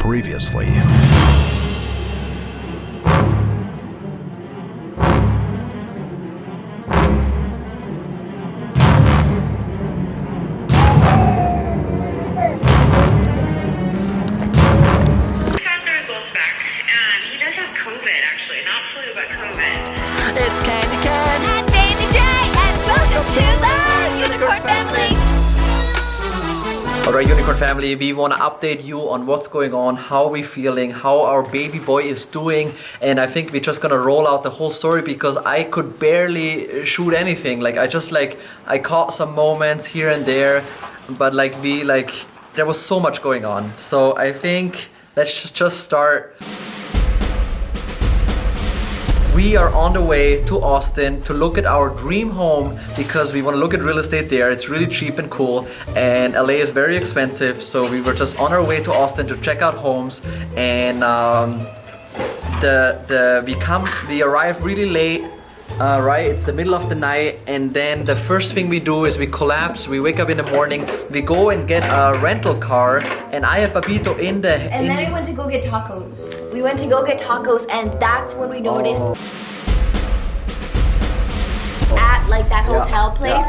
previously. It's Candy Can and Baby J, and welcome to the Unicorn Family. Alright, Unicorn Family, we want to update you on what's going on, how we're feeling, how our baby boy is doing, and I think we're just gonna roll out the whole story because I could barely shoot anything. I caught some moments here and there, but there was so much going on. So I think let's just start. We are on the way to Austin to look at our dream home because we want to look at real estate there. It's really cheap and cool, and LA is very expensive, so we were just on our way to Austin to check out homes. And we arrive really late. Right, it's the middle of the night, and then the first thing we do is we collapse. We wake up in the morning, we go and get a rental car, and I have Papito in the. And then we went to go get tacos. We went to go get tacos, and that's when we noticed at like that hotel place.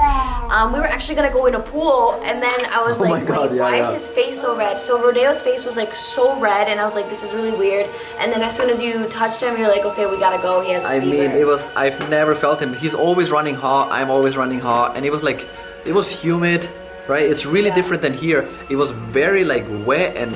We were actually gonna go in a pool, and then I was like, wait, why is his face so red? So Rodeo's face was like so red, and I was like, this is really weird. And then as soon as you touched him, you're like, okay, we gotta go. He has a fever. I've never felt him. He's always running hot. I'm always running hot, and it was humid, right? It's really different than here. It was very like wet and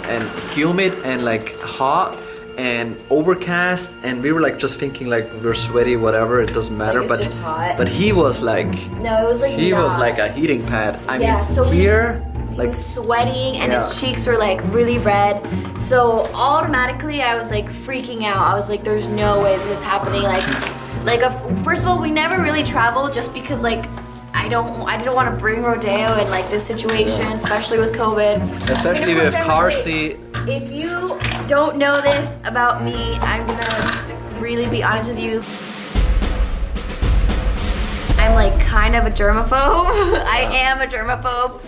humid and like hot and overcast, and we were like just thinking like we're sweaty, whatever, it doesn't matter. Like, it's just hot. But he was like, no, it was like he was like a heating pad. I mean, so here, he was sweating, and his cheeks were like really red. So automatically I was like freaking out. I was like, there's no way this is happening. First of all, we never really traveled just because like I didn't want to bring Rodeo in like this situation, especially with COVID. Especially with car seat. If you don't know this about me, I'm gonna really be honest with you. I'm like kind of a germaphobe. I am a germaphobe.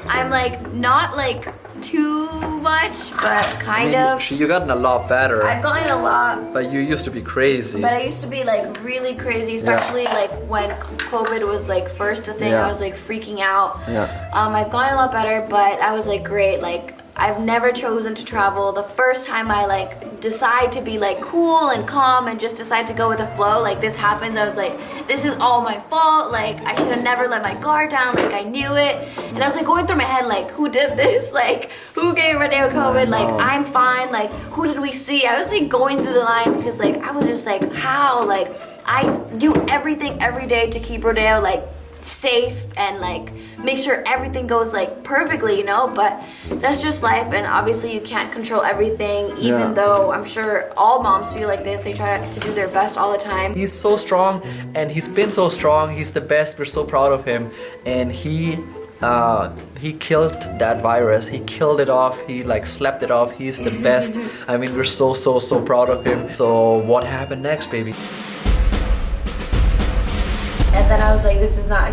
I'm like not like too much, but kind of. You've gotten a lot better. I've gotten a lot. But you used to be crazy. But I used to be like really crazy, especially like when COVID was like first a thing. I was like freaking out. I've gotten a lot better, but I was like, great, like I've never chosen to travel. The first time I like decide to be like cool and calm and just decide to go with the flow, like this happens, I was like, this is all my fault. Like I should have never let my guard down. Like I knew it, and I was like going through my head like, who did this? Like who gave Rodeo COVID? Like I'm fine. Like who did we see? I was like going through the line because like I was just like, how? Like I do everything every day to keep Rodeo like safe and like make sure everything goes like perfectly, you know, but that's just life, and obviously you can't control everything, even though I'm sure all moms feel like this. They try to do their best all the time. He's so strong, and he's been so strong. He's the best. We're so proud of him, and he killed that virus. He killed it off. He like slept it off. He's the best. I mean, we're so proud of him. So what happened next, baby? And then I was like,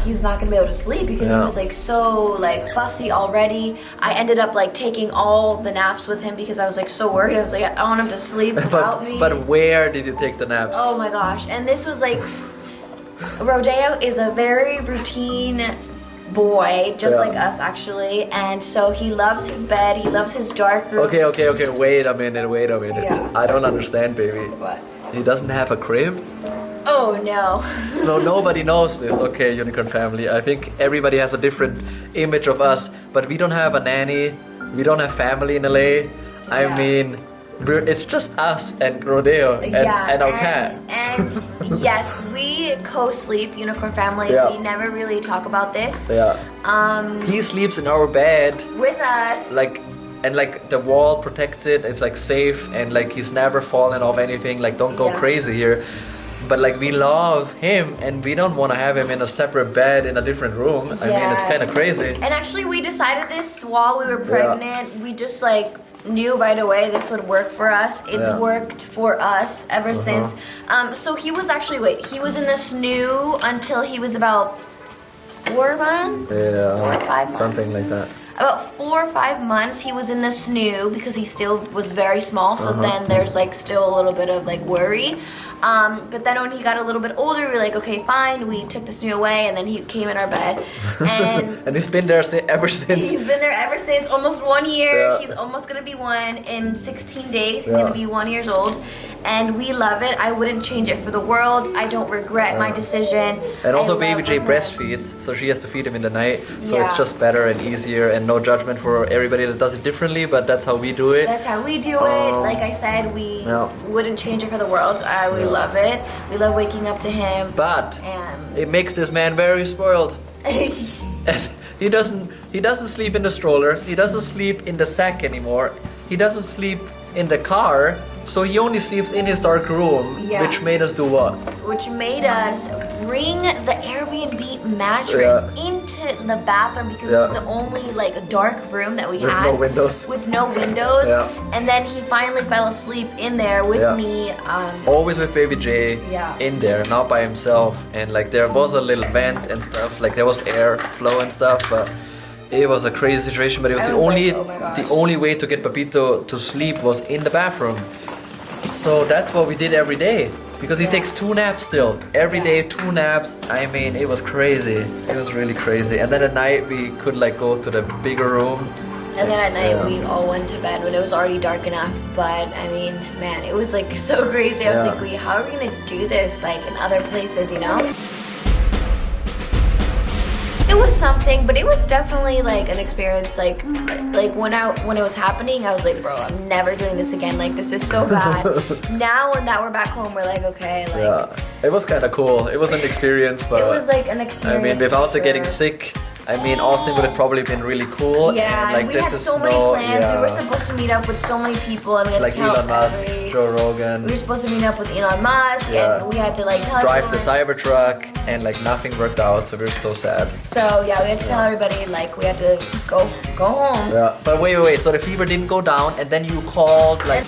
he's not gonna be able to sleep because he was like so like fussy already. I ended up like taking all the naps with him because I was like so worried. I was like, I want him to sleep without me. But where did you take the naps? Oh my gosh. And this was like, Rodeo is a very routine boy, just like us actually. And so he loves his bed, he loves his dark room. Okay, wait a minute. Yeah. I don't understand, baby. What? He doesn't have a crib? Oh no. So nobody knows this. Okay, Unicorn Family. I think everybody has a different image of us, but we don't have a nanny. We don't have family in LA. I mean, it's just us and Rodeo and our cat. And yes, we co-sleep, Unicorn Family. We never really talk about this. He sleeps in our bed. With us. And like the wall protects it. It's like safe, and like he's never fallen off anything. Like don't go crazy here. But like we love him, and we don't want to have him in a separate bed in a different room. I mean, it's kind of crazy. And actually, we decided this while we were pregnant. We just like knew right away this would work for us. It's worked for us ever since. So he was actually, he was in the SNU until he was about 4 months? 4 or 5 months. Something like that. about 4 or 5 months he was in the SNU because he still was very small, so then there's like still a little bit of like worry. But then when he got a little bit older, we were like, okay, fine. We took the SNU away, and then he came in our bed, and and he's been there ever since. He's been there ever since, almost 1 year. Yeah. He's almost gonna be 1 in 16 days. He's gonna be 1 year old, and we love it. I wouldn't change it for the world. I don't regret my decision. And also, I Baby love J him. breastfeeds, so she has to feed him in the night. So Yeah. it's just better and easier, and no judgment for everybody that does it differently. But that's how we do it. That's how we do it. Like I said, we wouldn't change it for the world. We love it. We love waking up to him. But And it makes this man very spoiled. And he doesn't sleep in the stroller. He doesn't sleep in the sack anymore. He doesn't sleep in the car. So he only sleeps in his dark room, Yeah. which made us do what? which made us bring the Airbnb mattress into the bathroom because it was the only like dark room that we With had. no windows. With no windows. Yeah. And then he finally fell asleep in there with me. Always with Baby J Yeah. in there, not by himself. And like there was a little vent and stuff, like there was air flow and stuff, but it was a crazy situation. But it was I the was only like, oh my gosh. the only way to get Papito to sleep was in the bathroom. So that's what we did every day. Because he takes 2 naps still. Every day, 2 naps. I mean, it was crazy. It was really crazy. And then at night we could like go to the bigger room. And then at night we all went to bed when it was already dark enough. But I mean, man, it was like so crazy. I was like, wait, how are we gonna do this like in other places, you know? It was something, but it was definitely like an experience. Like when it was happening, I was like, bro, I'm never doing this again. Like this is so bad. Now that we're back home, we're like, okay, like it was kind of cool. It was an experience, but it was like an experience. I mean, without for the getting sure. sick, I mean, Austin would have probably been really cool. Yeah, and, like we this had is so many plans. Yeah. We were supposed to meet up with so many people, and we had like to tell Elon Musk, Joe Rogan. We were supposed to meet up with Elon Musk, and we had to like tell drive the everyone. Cybertruck, and like nothing worked out, so we were so sad. So yeah, we had to tell everybody like we had to go home. Yeah, but wait. So the fever didn't go down, and then you called like.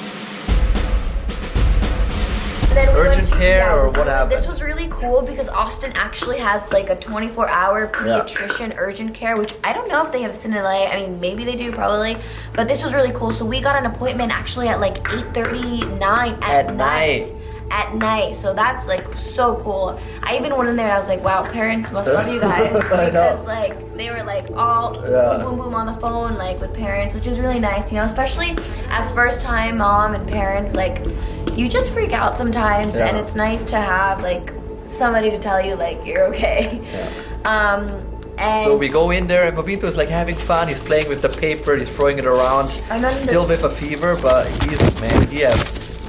And then we Urgent went to, care or what happened? This was really cool because Austin actually has like a 24-hour pediatrician urgent care, which I don't know if they have this in LA. I mean, maybe they do, probably. But this was really cool. So we got an appointment actually at like 8:39 at night. At night, so that's like so cool. I even went in there and I was like, wow, parents must love you guys because like they were like all boom boom boom on the phone like with parents, which is really nice, you know, especially as first time mom and parents, like you just freak out sometimes and it's nice to have like somebody to tell you like you're okay. And so we go in there and Papito is like having fun. He's playing with the paper, he's throwing it around, and then still with a fever, but he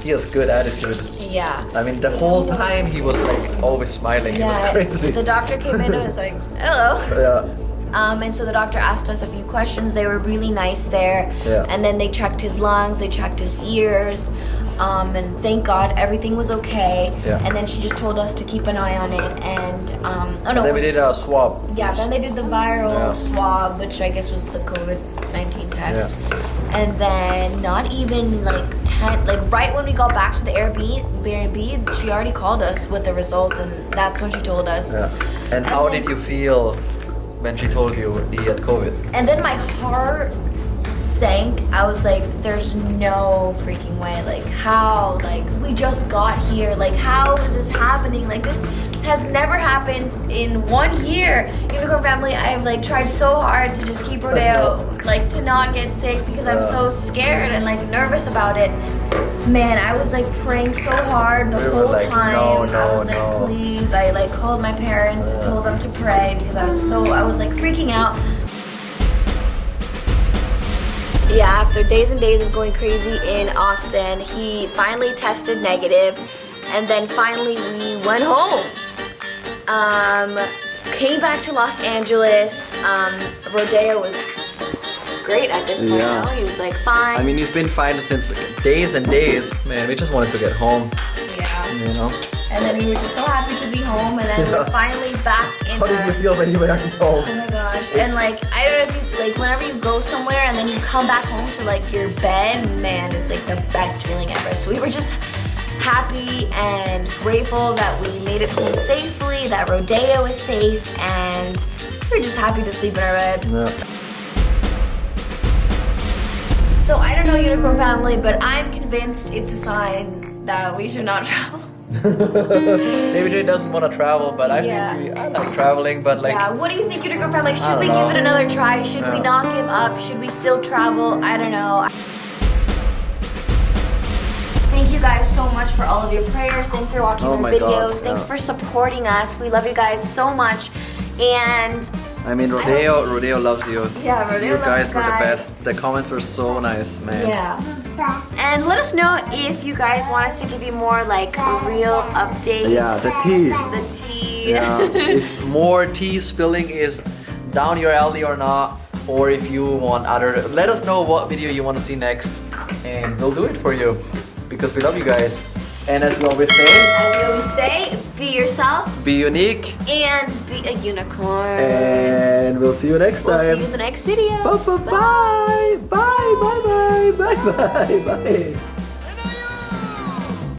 has good attitude. Yeah. I mean, the whole time he was like always smiling. It was crazy. The doctor came in and was like, hello. Yeah. And so the doctor asked us a few questions. They were really nice there. Yeah. And then they checked his lungs, they checked his ears. And thank God everything was okay. Yeah. And then she just told us to keep an eye on it. And Then we did a swab. Yeah, then they did the viral swab, which I guess was the COVID-19 test. Yeah. And then not even like 10, like right when we got back to the Airbnb, she already called us with the result, and that's when she told us. Yeah. And how did you feel when she told you he had COVID? And then my heart sank. I was like, there's no freaking way. Like, how? Like, we just got here. Like, how is this happening? Like, this has never happened in 1 year. Unicorn family, I've like tried so hard to just keep Rodeo, like to not get sick because I'm so scared and like nervous about it. Man, I was like praying so hard the whole like, time. no, I was like, please. I like called my parents, told them to pray because I was like freaking out. Yeah, after days and days of going crazy in Austin, he finally tested negative, and then finally we went home. Came back to Los Angeles. Rodeo was great at this point. Yeah. No? He was like fine. I mean, he's been fine since days and days. Man, we just wanted to get home. Yeah. You know. And then we were just so happy to be home, and then we're finally back in How did you feel when you were home? Oh my gosh. And like, I don't know if you, like whenever you go somewhere and then you come back home to like your bed, man, it's like the best feeling ever. So we were just happy and grateful that we made it home safely, that Rodeo is safe, and we were just happy to sleep in our bed. Yeah. So I don't know unicorn family, but I'm convinced it's a sign that we should not travel. Maybe Jay doesn't want to travel, but I like traveling. But like, yeah. What do you think, unicorn family? Should we give it another try? Should we not give up? Should we still travel? I don't know. Thank you guys so much for all of your prayers. Thanks for watching our videos. Thanks for supporting us. We love you guys so much. And I mean, Rodeo loves you. Yeah, Rodeo you loves guys were the guys. best. The comments were so nice, man. Yeah. And let us know if you guys want us to give you more like real updates. Yeah, the tea. The tea. Yeah. If more tea spilling is down your alley or not, or if you want other, let us know what video you want to see next, and we'll do it for you because we love you guys. And as we always say, be yourself, be unique, and be a unicorn. And we'll see you next time. We'll see you in the next video. Bye. Bye. Bye. Bye. Bye. Bye. Bye. Bye.